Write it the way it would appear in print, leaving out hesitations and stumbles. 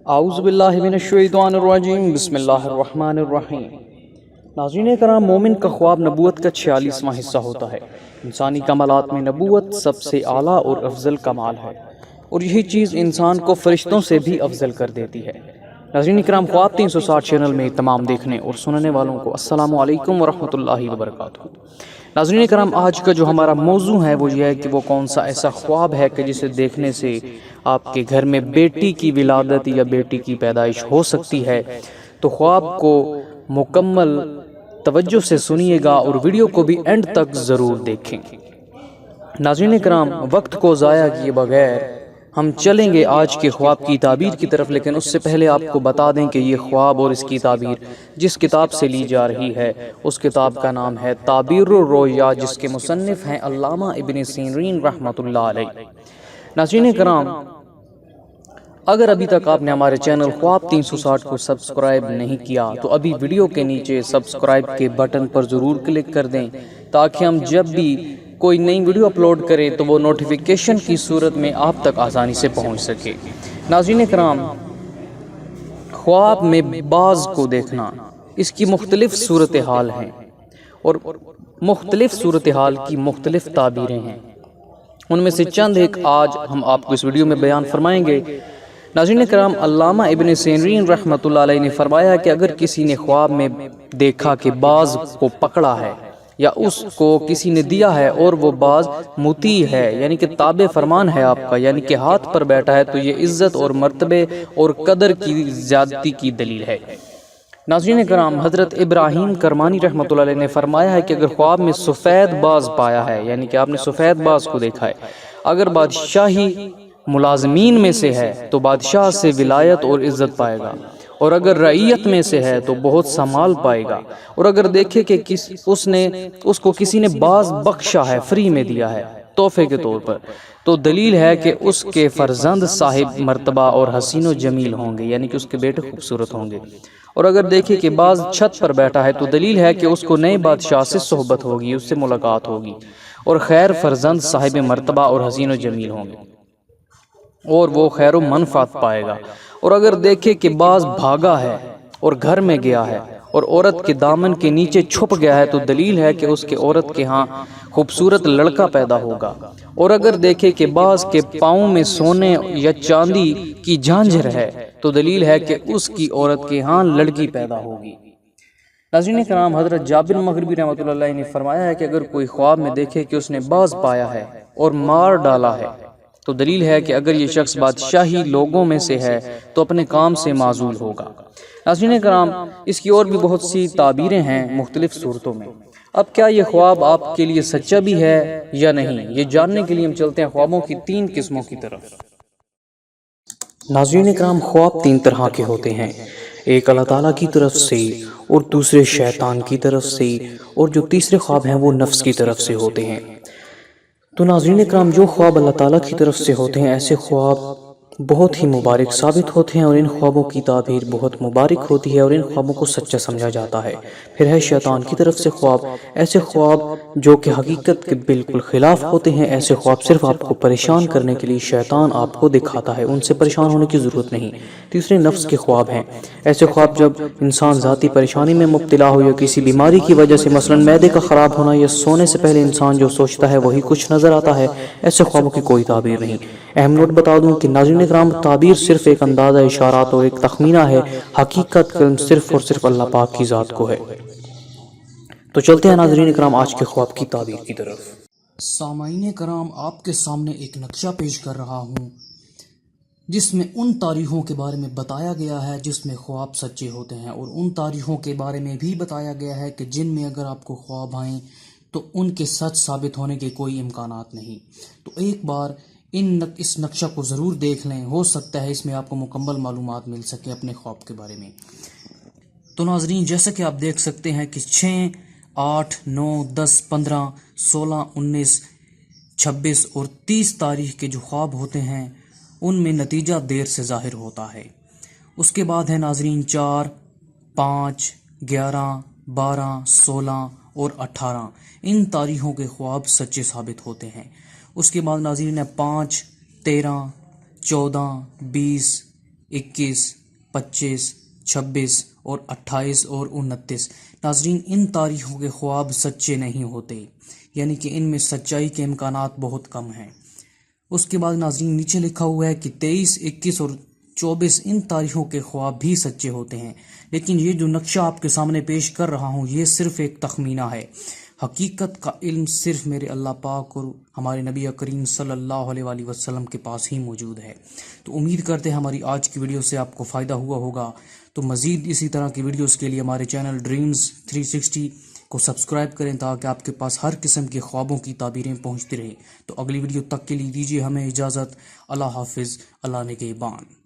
اعوذ باللہ من الشیطان الرجیم بسم اللہ الرحمن الرحیم۔ ناظرین کرام، مومن کا خواب نبوت کا 46واں حصہ ہوتا ہے۔ انسانی کمالات میں نبوت سب سے اعلیٰ اور افضل کمال ہے، اور یہی چیز انسان کو فرشتوں سے بھی افضل کر دیتی ہے۔ ناظرین کرام، خواب 360 چینل میں تمام دیکھنے اور سننے والوں کو السلام علیکم ورحمۃ اللہ وبرکاتہ۔ ناظرین کرام، آج کا جو ہمارا موضوع ہے وہ یہ ہے کہ وہ کون سا ایسا خواب ہے کہ جسے دیکھنے سے آپ کے گھر میں بیٹی کی ولادت یا بیٹی کی پیدائش ہو سکتی ہے۔ تو خواب کو مکمل توجہ سے سنیے گا اور ویڈیو کو بھی اینڈ تک ضرور دیکھیں۔ ناظرین کرام، وقت کو ضائع کیے بغیر ہم چلیں گے آج کے خواب کی تعبیر کی طرف، لیکن اس سے پہلے آپ کو بتا دیں کہ یہ خواب اور اس کی تعبیر جس کتاب سے لی جا رہی ہے اس کتاب کا نام ہے تعبیر الرؤیا، جس کے مصنف ہیں علامہ ابن سیرین رحمۃ اللہ علیہ۔ ناظرین کرام، اگر ابھی تک آپ نے ہمارے چینل خواب 360 کو سبسکرائب نہیں کیا تو ابھی ویڈیو کے نیچے سبسکرائب کے بٹن پر ضرور کلک کر دیں، تاکہ ہم جب بھی کوئی نئی ویڈیو اپلوڈ کریں تو وہ نوٹیفیکیشن کی صورت میں آپ تک آسانی سے پہنچ سکے۔ ناظرین کرام، خواب میں باز کو دیکھنا، اس کی مختلف صورتحال ہیں اور مختلف صورتحال کی مختلف تعبیریں ہیں۔ ان میں سے چند ایک آج ہم آپ کو اس ویڈیو میں بیان فرمائیں گے۔ ناظرین کرام، علامہ ابن سیرین رحمۃ اللہ علیہ نے فرمایا کہ اگر کسی نے خواب میں دیکھا کہ باز کو پکڑا ہے یا اس کو کسی نے دیا ہے اور وہ باز مطیع ہے، یعنی کہ تابع فرمان ہے آپ کا، یعنی کہ ہاتھ پر بیٹھا ہے، تو یہ عزت اور مرتبے اور قدر کی زیادتی کی دلیل ہے۔ ناظرین کرام، حضرت ابراہیم کرمانی رحمۃ اللہ علیہ نے فرمایا ہے کہ اگر خواب میں سفید باز پایا ہے، یعنی کہ آپ نے سفید باز کو دیکھا ہے، اگر بادشاہی ملازمین میں سے ہے تو بادشاہ سے ولایت اور عزت پائے گا، اور اگر رعیت میں سے ہے تو بہت سا مال پائے گا، اور اگر دیکھے کہ اس کو کسی نے باز بخشا ہے، فری میں دیا ہے تحفے کے طور پر، تو دلیل ہے کہ اس کے فرزند صاحب مرتبہ اور حسین و جمیل ہوں گے، یعنی کہ اس کے بیٹے خوبصورت ہوں گے۔ اور اگر دیکھے کہ باز چھت پر بیٹھا ہے تو دلیل ہے کہ اس کو نئے بادشاہ سے صحبت ہوگی، اس سے ملاقات ہوگی، اور خیر فرزند صاحب مرتبہ اور حسین و جمیل ہوں گے، اور وہ خیر و منفعت پائے گا۔ اور اگر دیکھے کہ باز بھاگا ہے اور گھر میں گیا ہے اور عورت کے دامن کے نیچے چھپ گیا ہے تو دلیل ہے کہ اس کے عورت کے ہاں خوبصورت لڑکا پیدا ہوگا۔ اور اگر دیکھے کہ باز کے پاؤں میں سونے یا چاندی کی جھانجھر ہے تو دلیل ہے کہ اس کی عورت کے ہاں لڑکی پیدا ہوگی۔ ناظرین کرام، حضرت جابر مغربی رحمۃ اللہ علیہ نے فرمایا ہے کہ اگر کوئی خواب میں دیکھے کہ اس نے باز پایا ہے اور مار ڈالا ہے تو دلیل ہے کہ اگر یہ شخص بادشاہی لوگوں میں سے ہے تو اپنے کام سے معزول ہوگا۔ ناظرین کرام، اس کی اور بھی بہت سی تعبیریں ہیں مختلف صورتوں میں۔ اب کیا یہ خواب آپ کے لیے سچا بھی ہے یا نہیں، یہ جاننے کے لیے ہم چلتے ہیں خوابوں کی 3 قسموں کی طرف۔ ناظرین کرام، خواب 3 طرح کے ہوتے ہیں، ایک اللہ تعالیٰ کی طرف سے، اور دوسرے شیطان کی طرف سے، اور جو تیسرے خواب ہیں وہ نفس کی طرف سے ہوتے ہیں۔ تو ناظرین کرام، جو خواب اللہ تعالیٰ کی طرف سے ہوتے ہیں ایسے خواب بہت ہی مبارک ثابت ہوتے ہیں، اور ان خوابوں کی تعبیر بہت مبارک ہوتی ہے اور ان خوابوں کو سچا سمجھا جاتا ہے۔ پھر ہے شیطان کی طرف سے خواب، ایسے خواب جو کہ حقیقت کے بالکل خلاف ہوتے ہیں، ایسے خواب صرف آپ کو پریشان کرنے کے لیے شیطان آپ کو دکھاتا ہے، ان سے پریشان ہونے کی ضرورت نہیں۔ تیسرے نفس کے خواب ہیں، ایسے خواب جب انسان ذاتی پریشانی میں مبتلا ہو یا کسی بیماری کی وجہ سے، مثلا معدے کا خراب ہونا، یا سونے سے پہلے انسان جو سوچتا ہے وہی کچھ نظر آتا ہے، ایسے خوابوں کی کوئی تعبیر نہیں۔ اہم نوٹ بتا دوں کہ ناظرین کرام، تعبیر صرف ایک اندازہ اشارات اور ایک تخمینہ ہے، حقیقت کا علم صرف اور صرف اللہ پاک کی ذات کو ہے۔ تو چلتے ہیں ناظرین کرام آج کے خواب کی تعبیر کی طرف۔ سامعین کرام، آپ کے سامنے ایک نقشہ پیش کر رہا ہوں جس میں ان تاریخوں کے بارے میں بتایا گیا ہے جس میں خواب سچے ہوتے ہیں، اور ان تاریخوں کے بارے میں بھی بتایا گیا ہے کہ جن میں اگر آپ کو خواب آئیں تو ان کے سچ ثابت ہونے کے کوئی امکانات نہیں۔ تو ایک بار اس نقشہ کو ضرور دیکھ لیں، ہو سکتا ہے اس میں آپ کو مکمل معلومات مل سکے اپنے خواب کے بارے میں۔ تو ناظرین، جیسا کہ آپ دیکھ سکتے ہیں کہ 6، 8، 9، 10، 15، 16، 19، 26 اور 30 تاریخ کے جو خواب ہوتے ہیں ان میں نتیجہ دیر سے ظاہر ہوتا ہے۔ اس کے بعد ہے ناظرین 4، 5، 11، 12، 16 اور 18، ان تاریخوں کے خواب سچے ثابت ہوتے ہیں۔ اس کے بعد ناظرین 5، 13، 14، 20، 21, 25, 26 اور 28 اور 29۔ ناظرین، ان تاریخوں کے خواب سچے نہیں ہوتے، یعنی کہ ان میں سچائی کے امکانات بہت کم ہیں۔ اس کے بعد ناظرین نیچے لکھا ہوا ہے کہ 23، 21 اور 24 ان تاریخوں کے خواب بھی سچے ہوتے ہیں، لیکن یہ جو نقشہ آپ کے سامنے پیش کر رہا ہوں یہ صرف ایک تخمینہ ہے۔ حقیقت کا علم صرف میرے اللہ پاک اور ہمارے نبی کریم صلی اللہ علیہ وآلہ وسلم کے پاس ہی موجود ہے۔ تو امید کرتے ہیں ہماری آج کی ویڈیو سے آپ کو فائدہ ہوا ہوگا۔ تو مزید اسی طرح کی ویڈیوز کے لیے ہمارے چینل ڈریمز 360 کو سبسکرائب کریں تاکہ آپ کے پاس ہر قسم کے خوابوں کی تعبیریں پہنچتی رہیں۔ تو اگلی ویڈیو تک کے لیے دیجیے ہمیں اجازت۔ اللہ حافظ، اللہ نگہبان۔